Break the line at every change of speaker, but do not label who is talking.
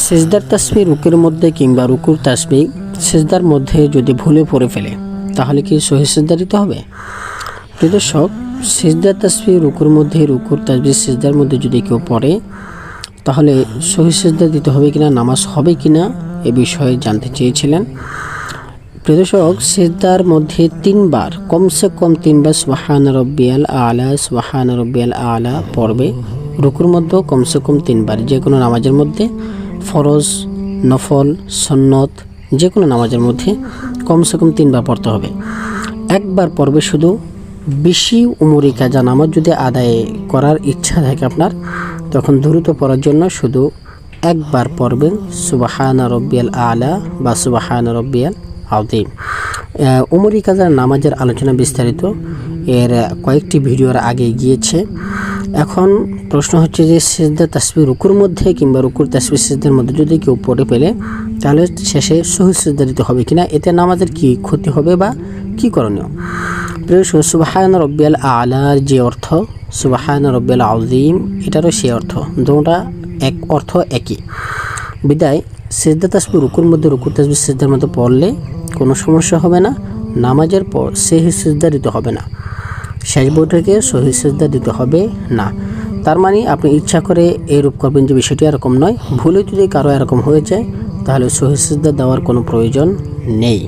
সিজদার তাসবিহ রুকুর মধ্যে কিংবা রুকুর তাসবিহ সিজদার মধ্যে যদি ভুলে পড়ে ফেলে তাহলে কি সহিহ সিজদা দিতে হবে? প্রিয় দর্শক, সিজদার তাসবিহ রুকুর মধ্যে, রুকুর তাসবিহ সিজদার মধ্যে যদি কেউ পড়ে তাহলে সহিহ সিজদা দিতে হবে কিনা, নামাজ হবে কিনা এ বিষয়ে জানতে চেয়েছিলেন। প্রিয় দর্শক, সিজদার মধ্যে তিনবার, কমসে কম তিনবার সুবহান রাব্বিয়াল আলা, সুবহান রাব্বিয়াল আলা পড়বে। রুকুর মধ্যেও কমসে কম তিনবার, যে কোনো নামাজের মধ্যে, ফরজ, নফল, সুন্নত, যে কোনো নামাজের মধ্যে কমসে কম তিনবার পড়তে হবে। একবার পড়বে শুধু। বেশি উমরি কাজা নামাজ যদি আদায় করার ইচ্ছা থাকে আপনার, তখন দ্রুত পড়ার জন্য শুধু একবার পড়বেন সুবহান রাব্বিয়াল আলা বা সুবহান রাব্বিয়াল আযীম। উমরি কাজার নামাজের আলোচনা বিস্তারিত এর কয়েকটি ভিডিওর আগে গিয়েছে। এখন প্রশ্ন হচ্ছে যে সিজদা তাসবিহ রুকুর মধ্যে কিংবা রুকুর তাসবিহ সিজদার মধ্যে যদি কেউ পড়ে ফেলে তাহলে শেষে সহিহ সিজদা দিতে হবে কিনা, এতে নামাজের কি ক্ষতি হবে বা কি করণীয়? প্রিয় সুবহান রাব্বিয়াল আলার যে অর্থ, সুবহান রাব্বিয়াল আযীম এটারও সেই অর্থ, দুটোটা এক অর্থ একই। বিদায় সিজদা তাসবিহ রুকুর মধ্যে, রুকুর তাসবিহ সিজদার মধ্যে পড়লে কোনো সমস্যা হবে না। নামাজের পর সহিহ সিজদা দিতে হবে না, শেষ বৈঠকে সহিহ সিজদা দিতে হবে না। তার মানে আপনি ইচ্ছা করে এরূপ করবেন যে বিষয়টি এরকম নয়। ভুলে যদি কারো এরকম হয়ে যায় তাহলে সহিহ সিজদা দেওয়ার কোনো প্রয়োজন নেই।